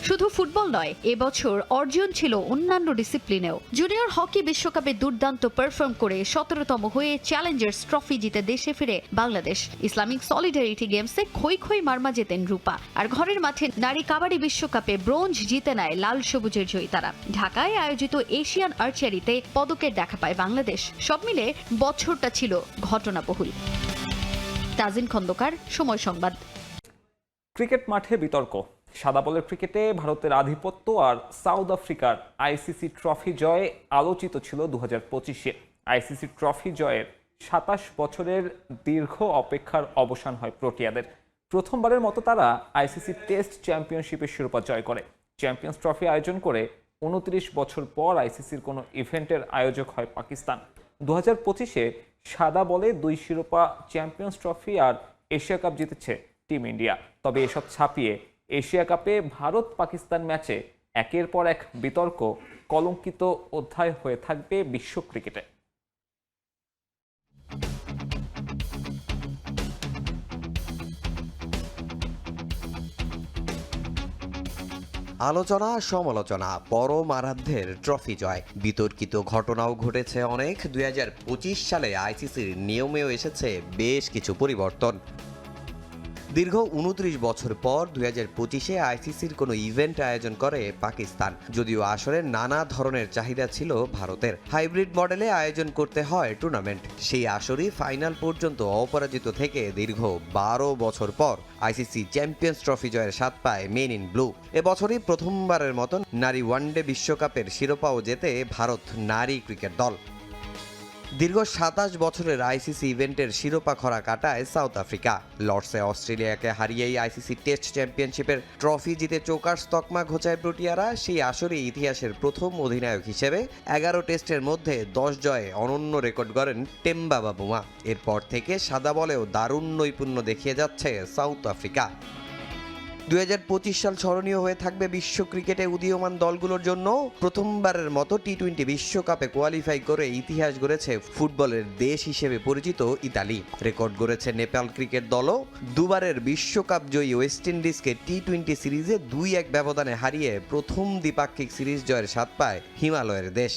শুধু ফুটবল নয়, এবছর অর্জন ছিল অন্যান্য ডিসিপ্লিনেও। জুনিয়র হকি বিশ্বকাপে দুর্দান্ত পারফর্ম করে 17তম হয়ে চ্যালেঞ্জার্স ট্রফি জিতে দেশে ফিরে বাংলাদেশ। ইসলামিক সলিডারিটি গেমসে খই খই মারমা জেতেন রূপা। আর ঘরের মাঠে নারী কাবাডি বিশ্বকাপে ব্রোঞ্জ জিতে নেয় লাল সবুজের জয়িতারা। ঢাকায় আয়োজিত এশিয়ান আর্চারিতে পদকের দেখা পায় বাংলাদেশ। সব মিলে বছরটা ছিল ঘটনাবহুল। তাজিন খন্দকার, সময় সংবাদ। ক্রিকেট মাঠে বিতর্ক। সাদা বলের ক্রিকেটে ভারতের আধিপত্য আর সাউথ আফ্রিকার আইসিসি ট্রফি জয়ে আলোচিত ছিল 2025-এ। আইসিসি ট্রফি জয়ের 27 বছরের দীর্ঘ অপেক্ষার অবসান হয় প্রোটিয়াদের। প্রথমবারের মতো তারা আইসিসি টেস্ট চ্যাম্পিয়নশিপের শিরোপা জয় করে। চ্যাম্পিয়ন্স ট্রফি আয়োজন করে 29 বছর পর আইসিসির কোনো ইভেন্টের আয়োজক হয় পাকিস্তান। 2025-এ সাদা বলে 2 শিরোপা, চ্যাম্পিয়ন্স ট্রফি আর এশিয়া কাপ জিতেছে টিম ইন্ডিয়া। তবে এসব ছাপিয়ে এশিয়া কাপে ভারত পাকিস্তান ম্যাচে একের পর এক বিতর্ক কলঙ্কিত অধ্যায় হয়ে থাকবে বিশ্ব ক্রিকেটে। আলোচনা সমালোচনা, পরম আরাধ্যের ট্রফি জয়, বিতর্কিত ঘটনাও ঘটেছে অনেক। 2025 সালে আইসিসির নিয়মেও এসেছে বেশ কিছু পরিবর্তন। দীর্ঘ 29 বছর পর 2025-এ আইসিসির কোনো ইভেন্ট আয়োজন করে পাকিস্তান। যদিও আসলে নানা ধরনের চাহিদা ছিল ভারতের। হাইব্রিড মডেলে আয়োজন করতে হয় টুর্নামেন্ট। সেই আসরই ফাইনাল পর্যন্ত অপরাজিত থেকে দীর্ঘ 12 বছর পর আইসিসি চ্যাম্পিয়ন্স ট্রফি জয়ের স্বাদ পায় মেন ইন ব্লু। এবছরই প্রথমবারের মতন নারী ওয়ানডে বিশ্বকাপের শিরোপাও জেতে ভারত নারী ক্রিকেট দল। দীর্ঘ 27 বছরের আইসিসি ইভেন্টের শিরোপা খরা কাটায় সাউথ আফ্রিকা। লর্ডসে অস্ট্রেলিয়াকে হারিয়েই আইসিসি টেস্ট চ্যাম্পিয়নশিপের ট্রফি জিতে চৌকার্স তকমা ঘোচায় প্রোটিয়ারা। সেই আসরে ইতিহাসের প্রথম অধিনায়ক হিসেবে 11 টেস্টের মধ্যে 10 জয়ে অনন্য রেকর্ড গড়েন টেম্বা বাবুমা। এরপর থেকে সাদা বলেও দারুণ নৈপুণ্য দেখিয়ে যাচ্ছে সাউথ আফ্রিকা। 2025 সাল স্মরণীয় হয়ে থাকবে বিশ্ব ক্রিকেটে উদীয়মান দলগুলোর জন্য। প্রথমবারের মতো টি-20 বিশ্বকাপে কোয়ালিফাই করে ইতিহাস গড়েছে ফুটবলের দেশ হিসেবে পরিচিত ইতালি। রেকর্ড গড়েছে নেপাল ক্রিকেট দলও। দুবারের বিশ্বকাপ জয়ী ওয়েস্ট ইন্ডিজকে টি-20 সিরিজে 2-1 ব্যবধানে হারিয়ে প্রথম দ্বিপাক্ষিক সিরিজ জয়ের স্বাদ পায় হিমালয়ের দেশ।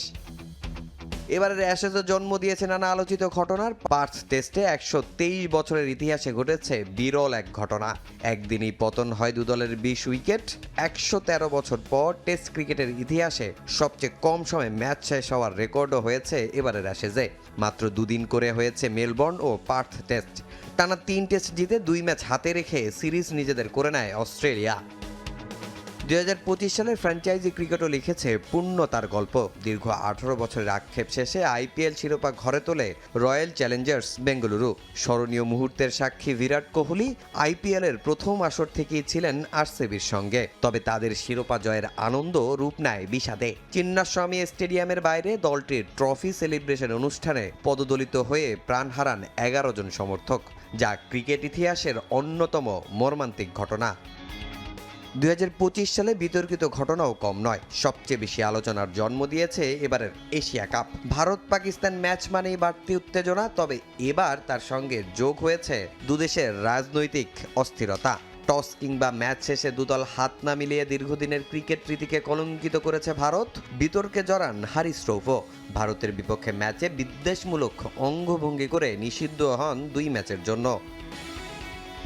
এবারের অ্যাশেজে জন্ম দিয়েছে নানা আলোচিত ঘটনার। পার্থ টেস্টে 123 বছরের ইতিহাসে ঘটেছে বিরল এক ঘটনা। একদিনই পতন হয় দুদলের 20 উইকেট। 113 বছর পর টেস্ট ক্রিকেটের ইতিহাসে সবচেয়ে কম সময়ে ম্যাচ শেষ হওয়ার রেকর্ডও হয়েছে এবারের অ্যাশেজে। মাত্র দুদিন করে হয়েছে মেলবোর্ন ও পার্থ টেস্ট। টানা 3 টেস্ট জিতে 2 ম্যাচ হাতে রেখে সিরিজ নিজেদের করে নেয় অস্ট্রেলিয়া। 2025 সালের ফ্র্যাঞ্চাইজি ক্রিকেটও লিখেছে পূর্ণতার গল্প। দীর্ঘ 18 বছরের আক্ষেপ শেষে আইপিএল শিরোপা ঘরে তোলে রয়্যাল চ্যালেঞ্জার্স বেঙ্গালুরু। স্মরণীয় মুহূর্তের সাক্ষী বিরাট কোহলি আইপিএলের প্রথম আসর থেকেই ছিলেন আরসিবির সঙ্গে। তবে তাদের শিরোপা জয়ের আনন্দ রূপ নেয় বিষাদে। চিন্নাস্বামী স্টেডিয়ামের বাইরে দলটির ট্রফি সেলিব্রেশন অনুষ্ঠানে পদদলিত হয়ে প্রাণ হারান 11 জন সমর্থক, যা ক্রিকেট ইতিহাসের অন্যতম মর্মান্তিক ঘটনা। 2025 সালে বিতর্কিত ঘটনাও কম নয়। সবচেয়ে বেশি আলোচনার জন্ম দিয়েছে এবারের Asia cup. Bharat Pakistan match মানেই বাড়তি উত্তেজনা, তবে এবার তার সঙ্গে যোগ হয়েছে দুদেশের রাজনৈতিক অস্থিরতা। টস কিংবা ম্যাচ শেষে দুদল হাত না মিলিয়ে দীর্ঘদিনের ক্রিকেট রীতিকে কলঙ্কিত করেছে ভারত। বিতর্কে জড়ান হারিস রৌফও। ভারতের বিপক্ষে ম্যাচে বিদ্বেষমূলক অঙ্গভঙ্গি করে নিষিদ্ধ হন 2 ম্যাচের জন্য।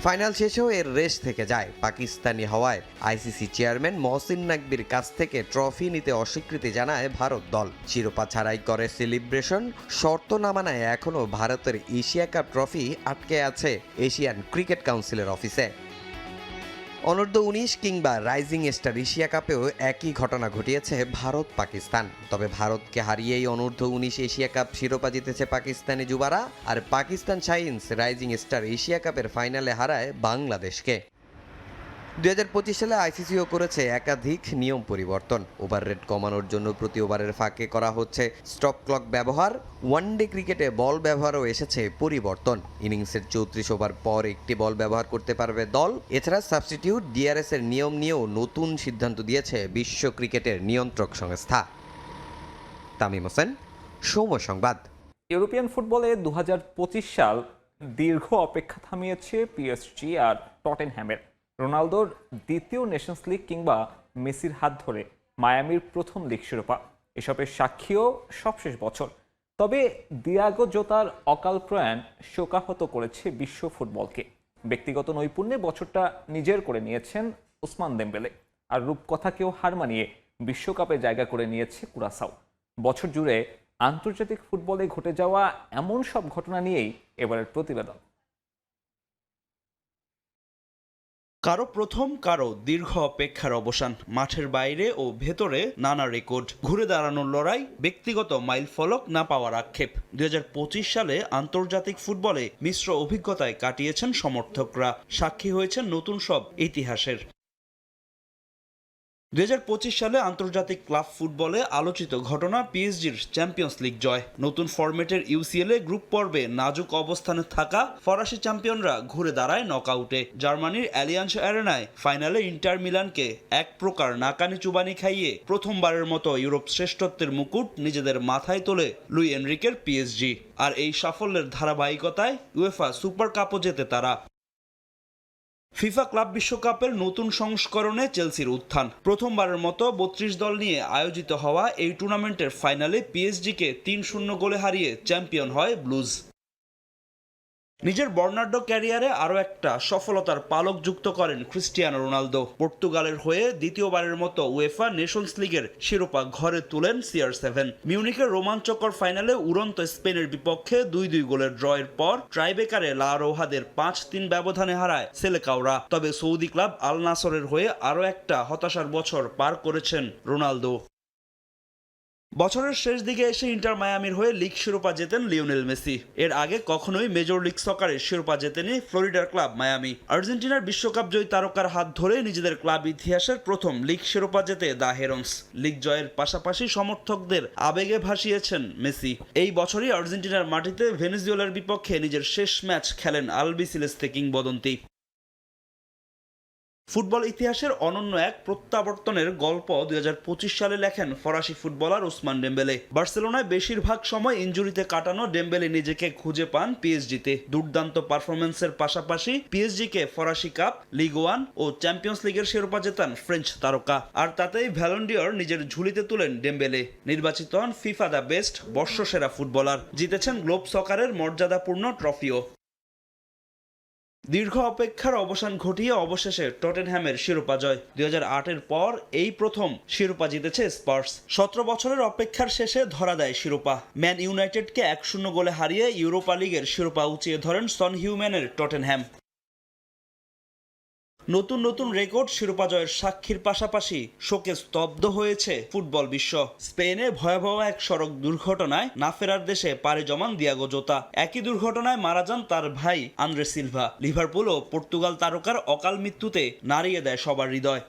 ফাইনাল শেষেও এর রেশ থেকে যায়। পাকিস্তানি হওয়ায় আইসিসি চেয়ারম্যান মহসিন নাকবির কাছ থেকে ট্রফি নিতে অস্বীকৃতি জানায় ভারত দল। শিরোপা ছাড়াই করে সেলিব্রেশন। শর্ত না মানায় এখনও ভারতের এশিয়া কাপ ট্রফি আটকে আছে এশিয়ান ক্রিকেট কাউন্সিলের অফিসে। অনূর্ধ্ব 19 কিংবা রাইজিং স্টার এশিয়া কাপেও একই ঘটনা ঘটিয়েছে ভারত পাকিস্তান। তবে ভারতকে হারিয়েই অনূর্ধ্ব 19 এশিয়া কাপ শিরোপা জিতেছে পাকিস্তানি যুবারা, আর Pakistan shines rising star Asia কাপের ফাইনালে হারায় বাংলাদেশকে। 2025 সালে আইসিসিও করেছে একাধিক নিয়ম পরিবর্তন। ওভার রেট কমানোর জন্য প্রতি ওভারের ফাঁকে করা হচ্ছে স্টপ ক্লক ব্যবহার। ওয়ানডে ক্রিকেটে বল ব্যবহারও এসেছে পরিবর্তন। ইনিংসের 34 ওভার পর একটি বল ব্যবহার করতে পারবে দল। এছাড়া সাবস্টিটিউট ডিআরএস এর নিয়ম নিয়েও নতুন সিদ্ধান্ত দিয়েছে বিশ্ব ক্রিকেটের নিয়ন্ত্রক সংস্থা। তামিম হোসেন, সময় সংবাদ। ইউরোপিয়ান ফুটবলে 2025 সাল দীর্ঘ অপেক্ষা থামিয়েছে পিএসজি আর টটেনহ্যামের। রোনালদোর দ্বিতীয় নেশনস লিগ কিংবা মেসির হাত ধরে মায়ামির প্রথম লিগ শিরোপা, এসবের সাক্ষীও সবশেষ বছর। তবে দিয়াগো জোতার অকাল প্রয়াণ শোকাহত করেছে বিশ্ব ফুটবলকে। ব্যক্তিগত নৈপুণ্যে বছরটা নিজের করে নিয়েছেন ওসমান দেমবেলে, আর রূপকথাকেও হার মানিয়ে বিশ্বকাপে জায়গা করে নিয়েছে কুরাসাও। বছর জুড়ে আন্তর্জাতিক ফুটবলে ঘটে যাওয়া এমন সব ঘটনা নিয়েই এবারের প্রতিবেদন। কারো প্রথম, কারো দীর্ঘ অপেক্ষার অবসান, মাঠের বাইরে ও ভেতরে নানা রেকর্ড, ঘুরে দাঁড়ানোর লড়াই, ব্যক্তিগত মাইলফলক না পাওয়ার আক্ষেপ। 2025 সালে আন্তর্জাতিক ফুটবলে মিশ্র অভিজ্ঞতায় কাটিয়েছেন সমর্থকরা, সাক্ষী হয়েছেন নতুন সব ইতিহাসের। 2025 সালে আন্তর্জাতিক ক্লাব ফুটবলে আলোচিত ঘটনা পিএসজির চ্যাম্পিয়ন্স লিগ জয়। নতুন ফরম্যাটের ইউসিএল এ গ্রুপ পর্বে নাজুক অবস্থানে থাকা ফরাসি চ্যাম্পিয়নরা ঘুরে দাঁড়ায় নকআউটে। জার্মানির অ্যালিয়ান্স অ্যারেনায় ফাইনালে ইন্টার মিলানকে এক প্রকার নাকানি চুবানি খাইয়ে প্রথমবারের মতো ইউরোপ শ্রেষ্ঠত্বের মুকুট নিজেদের মাথায় তোলে লুই এনরিকের পিএসজি। আর এই সাফল্যের ধারাবাহিকতায় উয়েফা সুপার কাপও জেতে তারা। ফিফা ক্লাব বিশ্বকাপের নতুন সংস্করণে চেলসির উত্থান। প্রথমবারের মতো 32 দল নিয়ে আয়োজিত হওয়া এই টুর্নামেন্টের ফাইনালে পিএসজিকে 3-0 গোলে হারিয়ে চ্যাম্পিয়ন হয় ব্লুজ। নিজের বর্ণাঢ্য ক্যারিয়ারে আরও একটা সফলতার পালক যুক্ত করেন ক্রিস্টিয়ানো রোনালদো। পর্তুগালের হয়ে দ্বিতীয়বারের মতো উয়েফা নেশনস লিগের শিরোপা ঘরে তুলেন CR7। মিউনিখের রোমাঞ্চকর ফাইনালে উড়ন্ত স্পেনের বিপক্ষে 2-2 গোলের ড্রয়ের পর ট্রাইবেকারে লা রোহাদের 5-3 ব্যবধানে হারায় সেলেকাওরা। তবে সৌদি ক্লাব আল নাসরের হয়ে আরও একটা হতাশার বছর পার করেছেন রোনালদো। বছরের শেষ দিকে এসে ইন্টার মায়ামির হয়ে লিগ শিরোপা জেতেন লিওনেল মেসি। এর আগে কখনোই মেজর লিগ সকারের শিরোপা জেতেনি ফ্লোরিডার ক্লাব মায়ামি। আর্জেন্টিনার বিশ্বকাপ জয়ী তারকার হাত ধরে নিজেদের ক্লাব ইতিহাসের প্রথম লিগ শিরোপা জেতে দ্য হেরন্স। লিগ জয়ের পাশাপাশি সমর্থকদের আবেগে ভাসিয়েছেন মেসি। এই বছরই আর্জেন্টিনার মাটিতে ভেনেজুয়েলার বিপক্ষে নিজের শেষ ম্যাচ খেলেন আলবিসেলেস্তে কিংবদন্তি। ফুটবল ইতিহাসের অনন্য এক প্রত্যাবর্তনের গল্প 2025 সালে লেখেন ফরাসি ফুটবলার ওসমান ডেম্বেলে। বার্সেলোনায় বেশিরভাগ সময় ইনজুরিতে কাটানো ডেম্বেলে নিজেকে খুঁজে পান পিএসজিতে। দুর্দান্ত পারফরম্যান্সের পাশাপাশি পিএসজিকে ফরাসি কাপ, লিগ 1 ও চ্যাম্পিয়ন্স লিগের শিরোপা জেতান ফ্রেঞ্চ তারকা। আর তাতেই ব্যালন ডি'র নিজের ঝুলিতে তুলেন ডেম্বেলে। নির্বাচিত হন ফিফা দ্য বেস্ট বর্ষসেরা ফুটবলার। জিতেছেন গ্লোব সকারের মর্যাদাপূর্ণ ট্রফিও। দীর্ঘ অপেক্ষার অবসান ঘটিয়ে অবশেষে টটেনহ্যামের শিরোপা জয়। 2008-এর পর এই প্রথম শিরোপা জিতেছে স্পার্স। 17 বছরের অপেক্ষার শেষে ধরা দেয় শিরোপা। ম্যান ইউনাইটেডকে 1-0 গোলে হারিয়ে ইউরোপা লিগের শিরোপা উঁচিয়ে ধরেন সন হিউম্যানের টটেনহ্যাম। নতুন নতুন রেকর্ড শিরোপা জয়ের সাক্ষীর পাশাপাশি শোকে স্তব্ধ হয়েছে ফুটবল বিশ্ব। স্পেনে ভয়াবহ এক সড়ক দুর্ঘটনায় না ফেরার দেশে পাড়ি জমান দিয়াগো জোতা। একই দুর্ঘটনায় মারা যান তার ভাই আন্দ্রে সিলভা। লিভারপুল ও পর্তুগাল তারকার অকাল মৃত্যুতে নাড়িয়ে দেয় সবার হৃদয়।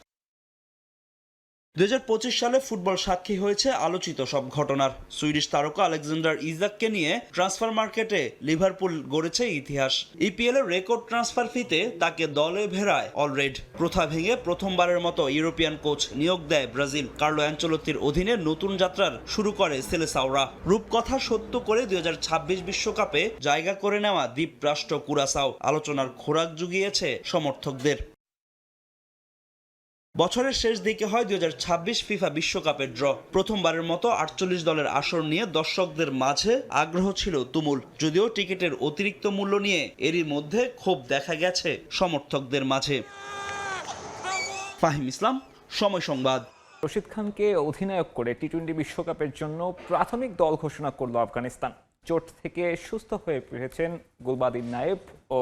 2025 সালে ফুটবল সাক্ষী হয়েছে আলোচিত সব ঘটনার। সুইডিশ তারকা আলেকজান্ডার ইজাককে নিয়ে ট্রান্সফার মার্কেটে লিভারপুল গড়েছে ইতিহাস। ইপিএল এর রেকর্ড ট্রান্সফার ফিতে তাকে দলে ভেড়ায় অলরেড। প্রথা ভেঙে প্রথমবারের মতো ইউরোপিয়ান কোচ নিয়োগ দেয় ব্রাজিল। কার্লো অ্যানচেলোত্তির অধীনে নতুন যাত্রার শুরু করে সেলেসাওরা। রূপকথা সত্য করে 2026 বিশ্বকাপে জায়গা করে নেওয়া দ্বীপরাষ্ট্র কুরাসাও আলোচনার খোরাক জুগিয়েছে সমর্থকদের। বছরের শেষ দিকে হয় 2026 ফিফা বিশ্বকাপের ড্র। প্রথমবারের মতো 48 দলের আসর নিয়ে দর্শকদের মাঝে আগ্রহ ছিল তুমুল। যদিও টিকিটের অতিরিক্ত মূল্য নিয়ে এরই মধ্যে ক্ষোভ দেখা গেছে সমর্থকদের মাঝে। ফাহিম ইসলাম, সময় সংবাদ। রশিদ খানকে অধিনায়ক করে টি-20 বিশ্বকাপের জন্য প্রাথমিক দল ঘোষণা করল আফগানিস্তান। চোট থেকে সুস্থ হয়ে ফিরেছেন গুলবাদিন নায়েব ও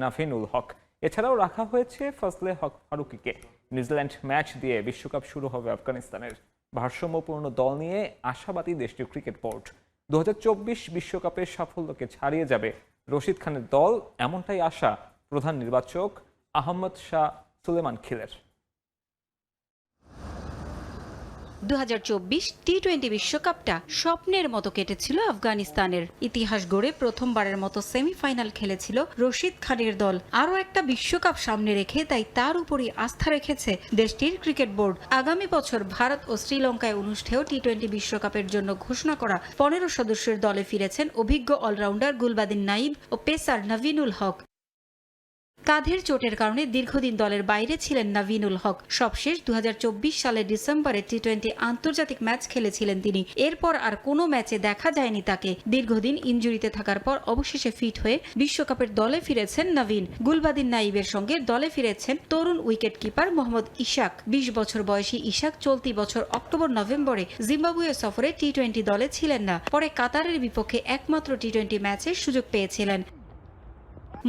নাভিনুল হক। এছাড়াও রাখা হয়েছে ফজলে হক ফারুকিকে। নিউজিল্যান্ড ম্যাচ দিয়ে বিশ্বকাপ শুরু হবে আফগানিস্তানের। ভারসাম্যপূর্ণ দল নিয়ে আশাবাদী দেশটির ক্রিকেট বোর্ড। 2024 বিশ্বকাপের সাফল্যকে ছাড়িয়ে যাবে রশিদ খানের দল, এমনটাই আশা প্রধান নির্বাচক আহমদ শাহ সুলেমান খিলের। 2024 টি-20 বিশ্বকাপটা স্বপ্নের মতো কেটেছিল আফগানিস্তানের। ইতিহাস গড়ে প্রথমবারের মতো সেমিফাইনাল খেলেছিল রশিদ খানের দল। আরও একটা বিশ্বকাপ সামনে রেখে তাই তার উপরই আস্থা রেখেছে দেশটির ক্রিকেট বোর্ড। আগামী বছর ভারত ও শ্রীলঙ্কায় অনুষ্ঠেয় টি-20 বিশ্বকাপের জন্য ঘোষণা করা 15 সদস্যের দলে ফিরেছেন অভিজ্ঞ অলরাউন্ডার গুলবাদিন নাইব ও পেসার নাভিনুল হক। কাঁধের চোটের কারণে দীর্ঘদিন দলের বাইরে ছিলেন নাভিনুল হক। সবশেষ 2024 সালের ডিসেম্বরে টি-20 আন্তর্জাতিক ম্যাচ খেলেছিলেন তিনি। এরপর আর কোনো ম্যাচে দেখা যায়নি তাকে। দীর্ঘদিন ইনজুরিতে থাকার পর অবশেষে ফিট হয়ে বিশ্বকাপের দলে ফিরেছেন নবীন। গুলবাদিন নাইবের সঙ্গে দলে ফিরেছেন তরুণ উইকেট কিপার মোহাম্মদ ইশাক। 20 বছর বয়সী ইশাক চলতি বছর অক্টোবর-নভেম্বরে জিম্বাবুয়ে সফরে টি-20 দলে ছিলেন না। পরে কাতারের বিপক্ষে একমাত্র টি-20 ম্যাচের সুযোগ পেয়েছিলেন।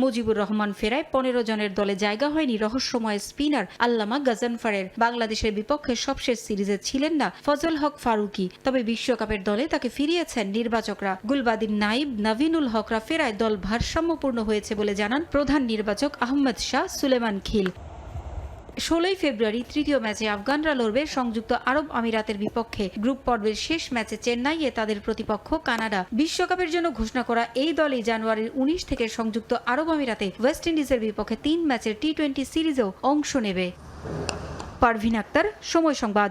মুজিবুর রহমান ফেরায় 15 জনের দলে জায়গা হয়নি রহস্যময় স্পিনার আল্লামা গাজানফারের। বাংলাদেশের বিপক্ষে সবশেষ সিরিজে ছিলেন না ফজল হক ফারুকি। তবে বিশ্বকাপের দলে তাকে ফিরিয়েছেন নির্বাচকরা। গুলবাদিন নাইব, নাভিনুল হকরা ফেরায় দল ভারসাম্যপূর্ণ হয়েছে বলে জানান প্রধান নির্বাচক আহমদ শাহ সুলেমান খিল। 16 ফেব্রুয়ারি তৃতীয় ম্যাচে আফগানরা লড়বে সংযুক্ত আরব আমিরাতের বিপক্ষে। গ্রুপ পর্বের শেষ ম্যাচে চেন্নাইয়ে তাদের প্রতিপক্ষ কানাডা। বিশ্বকাপের জন্য ঘোষণা করা এই দলই জানুয়ারির 19 থেকে সংযুক্ত আরব আমিরাতে ওয়েস্ট ইন্ডিজের বিপক্ষে 3 ম্যাচের টি-20 সিরিজেও অংশ নেবে। পারভিন আক্তার, সময় সংবাদ।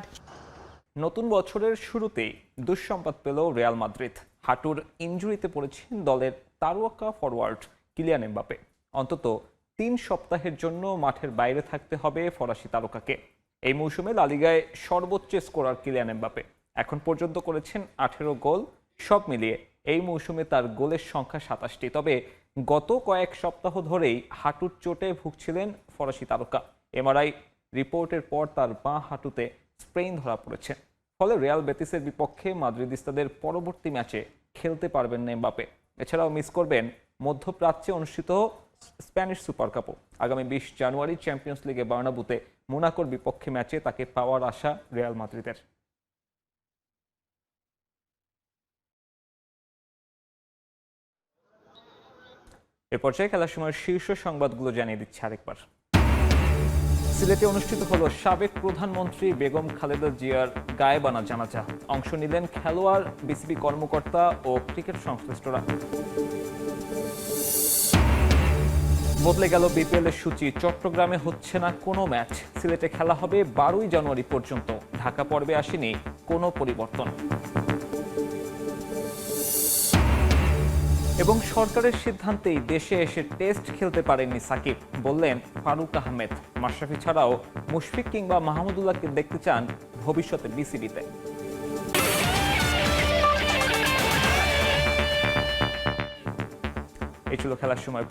নতুন বছরের শুরুতেই দুঃসংবাদ পেল রিয়াল মাদ্রিদ। হাঁটুর ইনজুরিতে পড়েছেন দলের তারকা ফরওয়ার্ড কিলিয়ান এমবাপে। অন্তত 3 সপ্তাহের জন্য মাঠের বাইরে থাকতে হবে ফরাসি তারকাকে। এই মৌসুমে লা লিগায় সর্বোচ্চ স্কোরার কিলিয়ান এমবাপে। এখন পর্যন্ত করেছেন 18 গোল। সব মিলিয়ে এই মৌসুমে তার গোলের সংখ্যা 27টি। তবে গত কয়েক সপ্তাহ ধরেই হাঁটুর চোটে ভুগছিলেন ফরাসি তারকা। এমআরআই রিপোর্টের পর তার বাঁ হাঁটুতে স্প্রেইন ধরা পড়েছে। ফলে রিয়াল বেতিসের বিপক্ষে মাদ্রিদিস্তাদের পরবর্তী ম্যাচে খেলতে পারবেন না এমবাপে। এছাড়াও মিস করবেন মধ্যপ্রাচ্যে অনুষ্ঠিত স্প্যানিশ সুপার কাপও। আগামী 20 জানুয়ারি চ্যাম্পিয়ন্স লিগে বার্নাবুতে মোনাকোর বিপক্ষে ম্যাচে তাকে পাওয়ার আশা রিয়াল মাদ্রিদের। এ পর্যায়ে খেলার সময় শীর্ষ সংবাদগুলো জানিয়ে দিচ্ছে আরেকবার। সিলেটে অনুষ্ঠিত হলো সাবেক প্রধানমন্ত্রী বেগম খালেদা জিয়ার গায়েবানা জানাজা। অংশ নিলেন খেলোয়াড়, বিসিবি কর্মকর্তা ও ক্রিকেট সংশ্লিষ্টরা। বদলে গেল বিপিএল এর সূচি। চট্টগ্রামে হচ্ছে না কোনো ম্যাচ। সিলেটে খেলা হবে 12ই জানুয়ারি পর্যন্ত। ঢাকা পর্বে আসেনি কোনো পরিবর্তন। এবং সরকারের সিদ্ধান্তেই দেশে এসে টেস্ট খেলতে পারেননি সাকিব, বললেন ফারুক আহমেদ। মাশরাফি ছাড়াও মুশফিক কিংবা মাহমুদুল্লাহকে দেখতে চান ভবিষ্যতে বিসিবিতে। এই ছিল খেলার সময়।